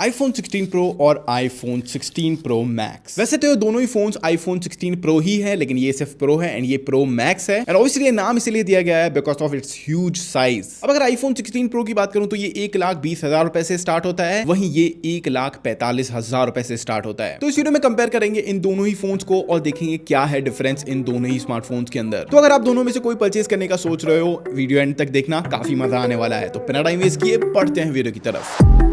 iPhone 16 Pro और iPhone 16 Pro Max। वैसे तो ये दोनों ही फोन्स iPhone 16 Pro ही है, लेकिन ये सिर्फ Pro है एंड ये Pro Max है। एंड ऑब्वियसली ये नाम इसलिए दिया गया है because of its huge size. अब अगर iPhone 16 Pro की बात करूं तो ये 1,20,000 रुपए से स्टार्ट होता है, वहीं ये 1,45,000 रुपए से स्टार्ट होता है। तो इस वीडियो में कंपेयर करेंगे इन दोनों ही फोन्स को और देखेंगे क्या है डिफरेंस इन दोनों ही स्मार्टफोन्स के अंदर। तो अगर आप दोनों में से कोई परचेज करने का सोच रहे हो, वीडियो एंड तक देखना, काफी मजा आने वाला है। तो बिना टाइम वेस्ट किए बढ़ते हैं वीडियो की तरफ।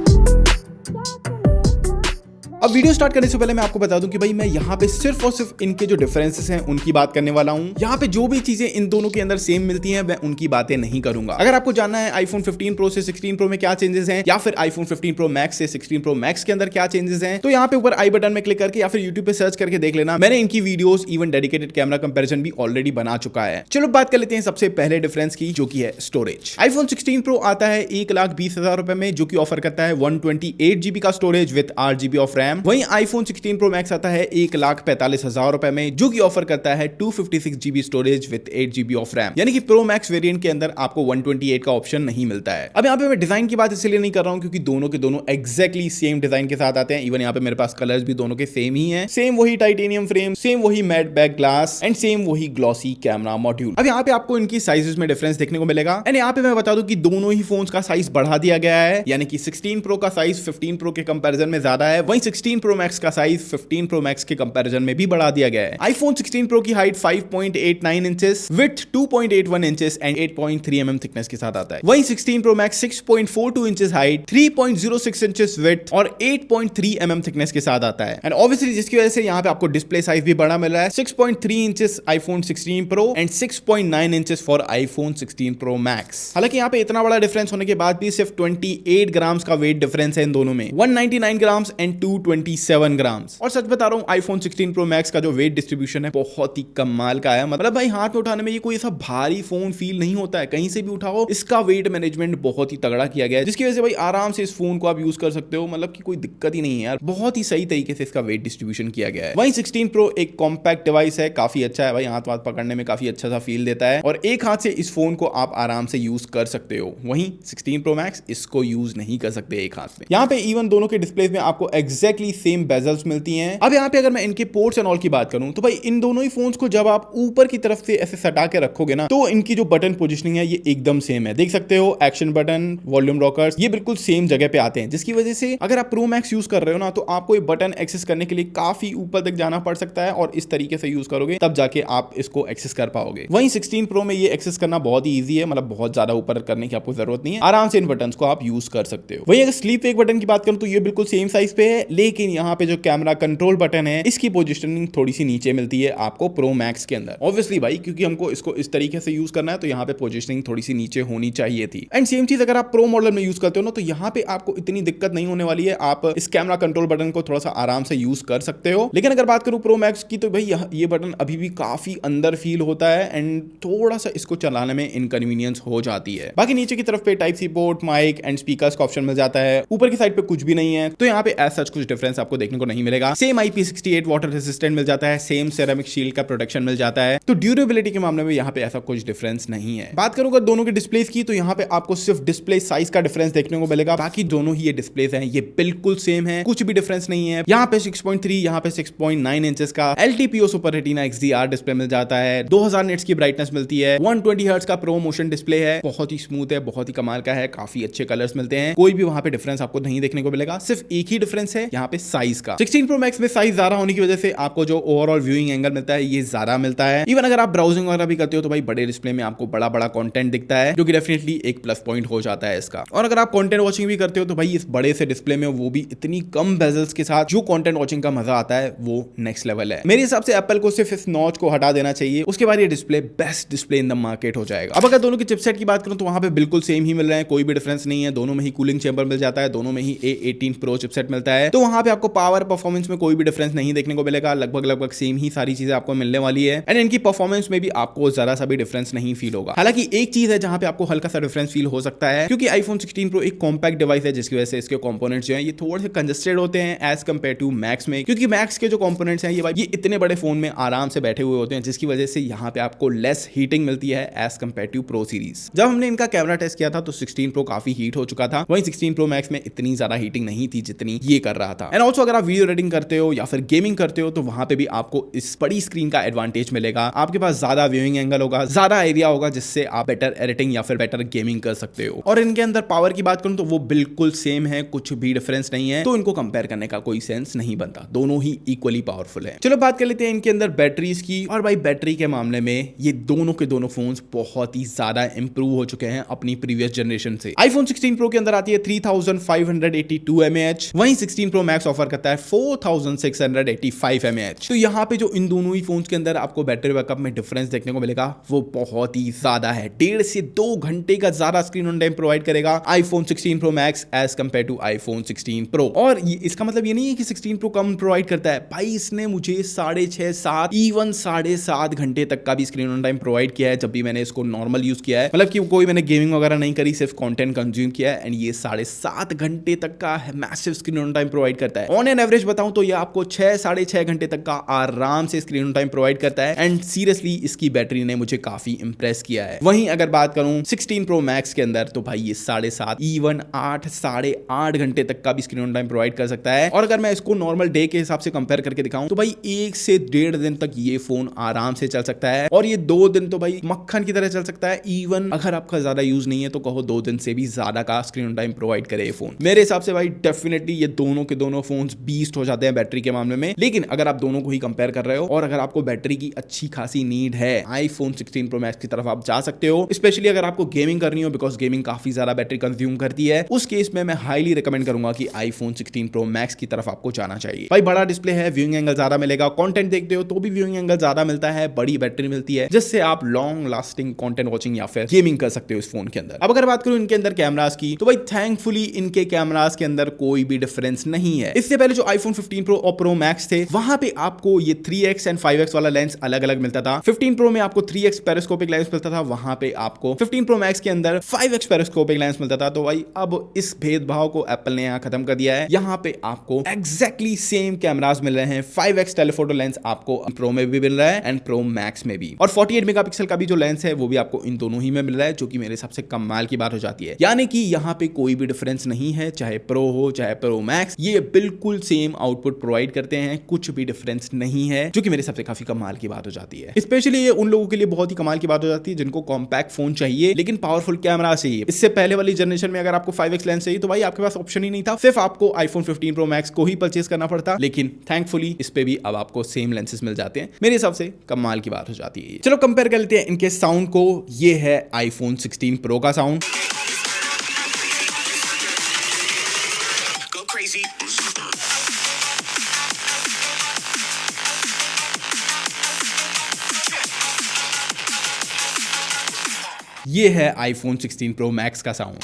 अब वीडियो स्टार्ट करने से पहले मैं आपको बता दूं कि भाई मैं यहाँ पे सिर्फ और सिर्फ इनके जो डिफरेंसेस हैं उनकी बात करने वाला हूँ। यहाँ पे जो भी चीजें इन दोनों के अंदर सेम मिलती हैं मैं उनकी बातें नहीं करूंगा। अगर आपको जानना है iPhone 15 Pro से 16 Pro में क्या चेंजेस हैं, या फिर iPhone 15 Pro Max से 16 Pro Max के अंदर क्या चेंजेस हैं, तो यहाँ पे ऊपर आई बटन में क्लिक करके या फिर यूट्यूब पे सर्च करके देख लेना। मैंने इनकी videos even dedicated camera comparison भी ऑलरेडी बना चुका है। चलो बात कर लेते हैं सबसे पहले डिफरेंस की, जो की है स्टोरेज। iPhone 16 Pro आता है 1,20,000 रुपए में, जो की ऑफर करता है 128 GB का storage with 8 GB of RAM. वहीं iPhone 16 Pro Max आता है 1,45,000 रुपए में, जो की ऑफर करता है 256 GB storage with 8 GB of RAM. यानी कि Pro Max वेरिएंट के अंदर आपको 128 का ऑप्शन नहीं मिलता है। अब यहाँ पे मैं डिजाइन की बात इसलिए नहीं कर रहा हूँ क्योंकि दोनों के दोनों एग्जैक्टली सेम डिजाइन के साथ आते हैं। इवन यहाँ पे मेरे पास कलर्स भी दोनों के सेम ही हैं, सेम वही टाइटेनियम फ्रेम, सेम वही matte back glass and same वही ग्लॉसी कैमरा मॉड्यूल। अब यहाँ पे आपको इनकी साइजेस में डिफरेंस देखने को मिलेगा। एंड यहाँ पे मैं बता दूं कि दोनों ही फोन्स का साइज बढ़ा दिया गया है, यानी कि 16 Pro का साइज 15 Pro के कंपैरिजन में ज्यादा है, वहीं 16 Pro Max का साइज 15 Pro Max के कंपैरिजन में भी बढ़ा दिया गया है। iPhone 16 Pro की height 5.89 inches, width 2.81 inches and 8.3 mm thickness के साथ आता है। वहीं 16 Pro Max 6.42 inches height, 3.06 inches width और 8.3 mm थिकनेस के साथ आता है। एंड ऑब्वियसली जिसकी वजह से यहाँ पे आपको डिस्प्ले साइज भी बड़ा मिल रहा है, 6.3 inches iPhone 16 Pro and 6.9 inches for iPhone 16 Pro Max। हालांकि यहाँ पे इतना बड़ा डिफरेंस होने के बाद भी सिर्फ 28 ग्राम्स का वेट डिफरेंस है इन दोनों में, 199 ग्राम्स एंड 227 ग्राम्स। और सच बता रहा हूँ iPhone 16 Pro Max का जो वेट डिस्ट्रीब्यूशन है बहुत ही कमाल का है। मतलब भाई हाथ में उठाने में ये कोई ऐसा भारी फोन फील नहीं होता है, कहीं से भी उठाओ इसका वेट मैनेजमेंट बहुत ही तगड़ा किया गया है, जिसकी वजह से भाई आराम से इस फोन को आप यूज कर सकते हो। मतलब कि कोई दिक्कत ही नहीं है यार, बहुत ही सही तरीके से इसका वेट डिस्ट्रीब्यूशन किया गया है। वहीं 16 Pro एक कॉम्पैक्ट डिवाइस है, काफी अच्छा है भाई, हाथ पकड़ने में काफी अच्छा सा फील देता है और एक हाथ से इस फोन को आप आराम से यूज कर सकते हो। वहीं 16 Pro Max इसको यूज नहीं कर सकते एक हाथ में। यहाँ पे इवन दोनों के डिस्प्ले में आपको एग्जैक्टली सेम बेजल्स मिलती हैं। अब यहाँ पे अगर मैं इनके पोर्ट्स एंड ऑल की बात करूं तो भाई इन दोनों ही फोन्स को जब आप ऊपर की तरफ से ऐसे सटा के रखोगे ना, तो इनकी जो बटन पोजीशनिंग है ये एकदम सेम है। देख सकते हो एक्शन बटन, वॉल्यूम रॉकर्स, ये बिल्कुल सेम जगह पे आते हैं, जिसकी वजह से अगर आप Pro Max यूज कर रहे हो ना तो आपको ये बटन एक्सेस करने के लिए काफी ऊपर तक जाना पड़ सकता है और इस तरीके से यूज करोगे तब जाके आप इसको एक्सेस कर पाओगे। वहीं 16 Pro में ये एक्सेस करना बहुत ही ईजी है, मतलब बहुत ज्यादा ऊपर करने की आपको जरूरत नहीं है, आराम से इन बटन को आप यूज कर सकते हो। वहीं अगर स्लीप वेक बटन की बात करूं तो ये बिल्कुल सेम साइज पे है, लेकिन यहाँ पे जो कैमरा कंट्रोल बटन है इसकी पोजीशनिंग थोड़ी सी नीचे मिलती है आपको Pro Max के अंदर। ऑब्वियसली भाई क्योंकि हमको इसको इस तरीके से यूज करना है तो यहाँ पे पोजीशनिंग थोड़ी सी नीचे होनी चाहिए थी। एंड सेम चीज अगर आप प्रो मॉडल में यूज करते हो ना तो यहाँ पे आपको इतनी दिक्कत नहीं होने वाली है, आप इस कैमरा कंट्रोल बटन को थोड़ा सा आराम से यूज कर सकते हो। लेकिन अगर बात करूं Pro Max की तो भाई ये बटन अभी भी काफी अंदर फील होता है एंड थोड़ा सा इसको चलाने में इनकन्वीनियंस हो जाती है। बाकी नीचे की तरफ पे type C port, mic and speakers का ऑप्शन मिल जाता है, ऊपर की साइड पे कुछ भी नहीं है, तो यहाँ पे एज सच कुछ डिफरेंस आपको देखने को नहीं मिलेगा। सेम IP68 वाटर रेसिस्टेंट मिल जाता है, सेम सेरेमिक शील्ड का प्रोटेक्शन मिल जाता है, तो ड्यूरेबिलिटी के मामले में यहाँ पे ऐसा कुछ डिफरेंस नहीं है। बात करूं अगर दोनों के डिस्प्लेस की तो यहाँ पे आपको सिर्फ डिस्प्ले साइज का डिफरेंस देखने को मिलेगा, बाकी दोनों ही ये डिस्प्लेस हैं ये बिल्कुल सेम है, कुछ भी डिफरेंस नहीं है। यहाँ पे 6.3, यहाँ पे 6.9 इंचेस का LTPO super retina XDR display मिल जाता है, 2000 निट्स की ब्राइटनेस मिलती है, 120 हर्ट्ज का प्रो मोशन डिस्प्ले है, बहुत ही स्मूथ है, बहुत ही कमाल का है, काफी अच्छे कलर्स मिलते हैं, कोई भी वहां पे डिफरेंस आपको नहीं देखने को मिलेगा। सिर्फ एक ही डिफरेंस है यहाँ पे साइज का। 16 Pro Max में साइज ज्यादा होने की वजह से आपको जो ओवरऑल व्यूइंग एंगल मिलता है ये ज्यादा मिलता है। इवन अगर आप ब्राउजिंग वगैरह भी करते हो तो भाई बड़े डिस्प्ले में आपको बड़ा बड़ा कंटेंट दिखता है, जो कि डेफिनेटली एक प्लस पॉइंट हो जाता है इसका। और अगर आप कंटेंट वॉचिंग भी करते हो तो भाई इस बड़े से डिस्प्ले में, वो भी इतनी कम बेजल्स के साथ, जो कंटेंट वॉचिंग का मजा आता है वो नेक्स्ट लेवल है। मेरे हिसाब से एप्पल को सिर्फ इस नॉच को हटा देना चाहिए, उसके बाद ये display best display in the market हो जाएगा। अब अगर दोनों की चिपसेट की बात करूं तो वहां पे बिल्कुल सेम ही मिल रहे हैं, कोई भी डिफरेंस नहीं है, दोनों में ही कूलिंग चैम्बर मिल जाता है, दोनों में ही A18 Pro चिपसेट मिलता है, तो वहां यहाँ पे आपको पावर परफॉर्मेंस में कोई भी डिफरेंस नहीं देखने को मिलेगा, लगभग सेम ही सारी चीजें आपको मिलने वाली है। एंड इनकी परफॉर्मेंस में भी आपको जरा सा भी डिफरेंस नहीं फील होगा। हालांकि एक चीज है जहां पे आपको हल्का सा डिफरेंस फील हो सकता है, क्योंकि आईफोन 16 प्रो एक कॉम्पैक्ट डिवाइस है, जिसकी वजह से इसके कंपोनेंट्स जो हैं ये थोड़े से कंजस्टेड होते हैं एज कंपेयर टू मैक्स में, क्योंकि मैक्स के जो कंपोनेंट्स हैं ये इतने बड़े फोन में आराम से बैठे हुए होते हैं, जिसकी वजह से यहाँ पे आपको लेस हीटिंग मिलती है as compared to pro series. जब हमने इनका कैमरा टेस्ट किया था तो 16 प्रो काफी हीट हो चुका था, वहीं 16 प्रो मैक्स में इतनी ज्यादा हीटिंग नहीं थी जितनी ये कर रहा था। एंड ऑल्सो अगर आप वीडियो एडिटिंग करते हो या फिर गेमिंग करते हो तो वहां पे भी आपको इस बड़ी स्क्रीन का एडवांटेज मिलेगा। आपके पास ज्यादा व्यूइंग एंगल होगा, ज्यादा एरिया होगा, जिससे आप बेटर एडिटिंग या फिर बेटर गेमिंग कर सकते हो। और इनके अंदर पावर की बात करूं तो वो बिल्कुल सेम है, कुछ भी डिफरेंस नहीं है, तो इनको कंपेयर करने का कोई सेंस नहीं बनता, दोनों ही इक्वली पावरफुल है। चलो बात कर लेते हैं इनके अंदर बैटरीज की। और भाई बैटरी के मामले में ये दोनों के दोनों फोन्स बहुत ही ज्यादा इंप्रूव हो चुके हैं अपनी प्रीवियस जनरेशन से। आईफोन 16 प्रो के अंदर आती है 3582 mAh, वहीं 16 प्रो मैक्स ऑफर करता है 4685 mAh। तो यहाँ पे जो इन दोनों ही फोन्स के अंदर आपको बैटरी बैकअप में डिफरेंस देखने को मिलेगा वो बहुत ही ज्यादा है। 1.5 से 2 घंटे का ज्यादा स्क्रीन ऑन टाइम प्रोवाइड करेगा iPhone 16 pro max as compared to iPhone 16 pro. और इसका मतलब ये नहीं है कि 16 प्रो कम प्रोवाइड करता है, भाई इसने मुझे 6.5 7 इवन 7.5 घंटे तक का भी स्क्रीन ऑन टाइम प्रोवाइड किया है जब भी मैंने इसको नॉर्मल यूज किया है। मतलब कि कोई मैंने गेमिंग वगैरह नहीं करी, सिर्फ कंटेंट कंज्यूम किया है, एंड ये 7.5 घंटे तक का massive screen on time provide करता है। ऑन एन एवरेज बताऊं तो ये आपको 6-6.5 घंटे तक का आराम से स्क्रीन ऑन टाइम प्रोवाइड करता है। एंड सीरियसली इसकी बैटरी ने मुझे काफी इंप्रेस किया है। वहीं अगर बात करूं 16 प्रो मैक्स के अंदर तो भाई ये 7.5 इवन 8 8.5 घंटे तक का भी स्क्रीन ऑन टाइम प्रोवाइड कर सकता है। और अगर मैं इसको नॉर्मल डे के हिसाब से कंपेयर करके दिखाऊं तो भाई 1 से 1.5 दिन तक ये फोन आराम से चल सकता है, और ये 2 दिन तो भाई मक्खन की तरह चल सकता है। इवन अगर आपका ज्यादा यूज नहीं है तो कहो 2 दिन से भी ज्यादा का स्क्रीन ऑन टाइम प्रोवाइड करे ये फोन। मेरे हिसाब से भाई डेफिनेटली ये दोनों के दोनों फोन्स बीस्ट हो जाते हैं बैटरी के मामले में। लेकिन अगर आप दोनों को ही कंपेयर कर रहे हो और अगर आपको बैटरी की अच्छी खासी नीड है, आईफोन 16 प्रो मैक्स की तरफ आप जा सकते हो, स्पेशली अगर आपको गेमिंग करनी हो, बिकॉज गेमिंग काफी ज्यादा बैटरी कंज्यूम करती है। उस केस में मैं हाईली रिकमेंड करूंगा कि आईफोन 16 प्रो मैक्स की तरफ आपको जाना चाहिए। भाई बड़ा डिस्प्ले है, व्यूइंग एंगल ज्यादा मिलेगा, कंटेंट देखते हो तो भी व्यूइंग एंगल ज्यादा मिलता है, बड़ी बैटरी मिलती है, जिससे आप लॉन्ग लास्टिंग कंटेंट वॉचिंग या फिर गेमिंग कर सकते हो इस फोन के अंदर। अब अगर बात करूं इनके अंदर कैमरास की तो भाई थैंकफुली इनके कैमरास के अंदर कोई भी डिफरेंस नहीं है। इससे पहले जो आईफोन 15 प्रो और प्रो मैक्स थे वहां पे आपको ये 3x एंड 5x वाला लेंस अलग अलग मिलता था। 15 प्रो में आपको 3x पेरिस्कोपिक लेंस मिलता था, वहां पे आपको 15 प्रो मैक्स के अंदर 5x पेरिस्कोपिक लेंस मिलता था। तो भाई अब इस भेदभाव को एप्पल ने यहां खत्म कर दिया है। यहां पे आपको एग्जैक्टली सेम कैमरास मिल रहे हैं। 5x टेलीफोटो लेंस आपको प्रो में भी मिल रहा है एंड प्रो मैक्स में भी, और 48 मेगापिक्सल का भी जो लेंस है वो भी आपको इन दोनों ही में मिल रहा है, जो कि मेरे हिसाब से कमाल की बात हो जाती है। यानी कि यहाँ पे कोई भी डिफरेंस नहीं है, चाहे प्रो हो चाहे प्रो मैक्स, ये बिल्कुल सेम आउटपुट प्रोवाइड करते हैं, कुछ भी डिफरेंस नहीं है, जो कि मेरे हिसाब से काफी कमाल की बात हो जाती है। स्पेशली ये उन लोगों के लिए बहुत ही कमाल की बात हो जाती है जिनको कॉम्पैक्ट फोन चाहिए लेकिन पावरफुल कैमरा चाहिए। इससे पहले वाली जनरेशन में अगर आपको 5x लेंस चाहिए तो भाई आपके पास ऑप्शन ही नहीं था, सिर्फ आपको आईफोन 15 प्रो मैक्स को ही परचेज करना पड़ता। लेकिन थैंकफुली इस पे भी अब आपको सेम लेंसेज मिल जाते हैं, मेरे हिसाब से कमाल की बात हो जाती है। चलो कंपेयर कर लेते हैं इनके साउंड को। ये है आईफोन 16 प्रो का साउंड। ये है आईफोन 16 प्रो मैक्स का साउंड।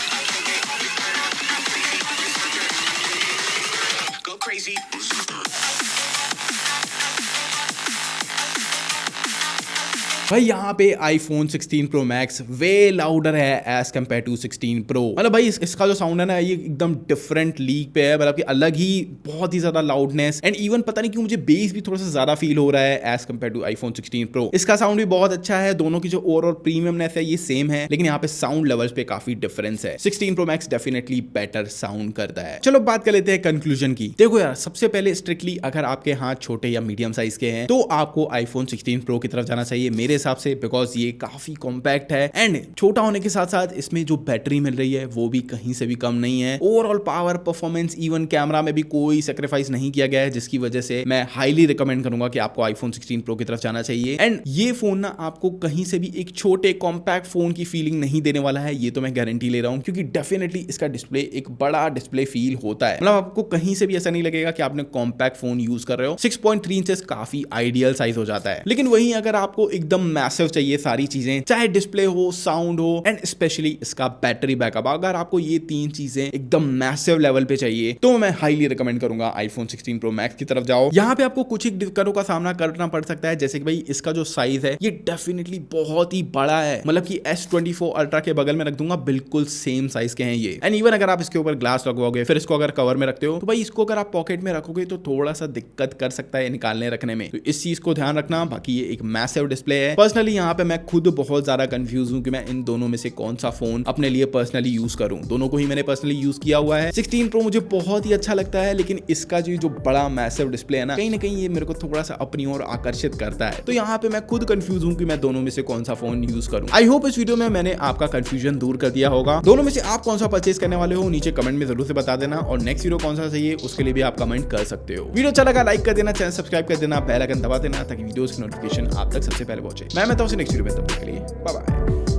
भाई यहाँ पे आईफोन 16 प्रो मैक्स वे लाउडर है एज कंपेयर टू 16 प्रो। मतलब भाई इसका जो साउंड है ना ये एकदम डिफरेंट लीग पे है, मतलब कि अलग ही बहुत ही ज्यादा लाउडनेस, एंड इवन पता नहीं क्यों मुझे बेस भी थोड़ा सा ज्यादा फील हो रहा है as compared to iPhone 16 pro. इसका साउंड भी बहुत अच्छा है, दोनों की जो ओवरऑल प्रीमियमनेस है ये सेम है, लेकिन यहाँ पे साउंड लेवल्स पे काफी डिफरेंस है। 16 pro max definitely better sound करता है। चलो बात कर लेते हैं कंक्लूजन की। देखो यार, सबसे पहले स्ट्रिक्टली अगर आपके हाथ छोटे या मीडियम साइज के हैं तो आपको आईफोन 16 प्रो की तरफ जाना चाहिए मेरे हिसाब से, बिकॉज ये काफी कॉम्पैक्ट है एंड छोटा होने के साथ साथ इसमें जो बैटरी मिल रही है वो भी कहीं से भी कम नहीं है। Overall power performance even camera में भी कोई सेक्रीफाइस नहीं किया गया है, जिसकी वजह से मैं हाईली रिकमेंड करूंगा कि आपको आईफोन 16 प्रो की तरफ जाना चाहिए। एंड ये फोन ना आपको कहीं से भी एक छोटे कॉम्पैक्ट फोन की फीलिंग नहीं देने वाला है, ये तो मैं गारंटी ले रहा हूं, क्योंकि डेफिनेटली इसका डिस्प्ले एक बड़ा डिस्प्ले फील होता है। मतलब आपको कहीं से भी ऐसा नहीं लगेगा कि आपने कॉम्पैक्ट फोन यूज कर रहे हो। 6.3 इंचेस काफी आइडियल साइज हो जाता है। लेकिन वहीं अगर आपको एकदम मैसिव चाहिए सारी चीजें, चाहे डिस्प्ले हो, साउंड हो एंड स्पेशली इसका बैटरी बैकअप। अगर आपको ये तीन चीजें एकदम मैसिव लेवल पे चाहिए तो मैं हाईली रिकमेंड करूंगा आईफोन 16 प्रो मैक्स की तरफ जाओ। यहाँ पे आपको कुछ ही दिक्कतों का सामना करना पड़ सकता है, जैसे कि भाई इसका जो साइज है ये डेफिनेटली बहुत ही बड़ा है, मतलब कि S24 अल्ट्रा के बगल में रख दूंगा, बिल्कुल सेम साइज के हैं ये। एंड इवन अगर आप इसके ऊपर ग्लास लगवाओगे, फिर इसको अगर कवर में रखते हो तो भाई इसको अगर आप पॉकेट में रखोगे तो थोड़ा सा दिक्कत कर सकता है निकालने रखने में, तो इस चीज को ध्यान रखना। बाकी ये एक मैसिव डिस्प्ले है। पर्सनली यहाँ पे मैं खुद बहुत ज्यादा कंफ्यूज हूँ कि मैं इन दोनों में से कौन सा फोन अपने लिए पर्सनली यूज करूँ। दोनों को ही मैंने पर्सनली यूज किया हुआ है। 16 प्रो मुझे बहुत ही अच्छा लगता है, लेकिन इसका जो बड़ा मैसिव डिस्प्ले है ना, कहीं ये मेरे को थोड़ा सा अपनी ओर आकर्षित करता है। तो यहाँ पे मैं खुद कंफ्यूज हूँ कि मैं दोनों में से कौन सा फोन यूज करूँ। आई होप इस वीडियो में मैंने आपका कंफ्यूजन दूर कर दिया होगा। दोनों में से आप कौन सा परचेज करने वाले हो नीचे कमेंट में जरूर से बता देना, और नेक्स्ट वीडियो कौन सा चाहिए उसके लिए भी आप कमेंट कर सकते हो। वीडियो अच्छा लगा लाइक कर देना, चैनल सब्सक्राइब कर देना, बेल आइकन दबा देना ताकि वीडियोस की नोटिफिकेशन आप तक सबसे पहले पहुंचे। मैं मिलता हूं नेक्स्ट वीडियो में, तब तक के लिए बाय बाय।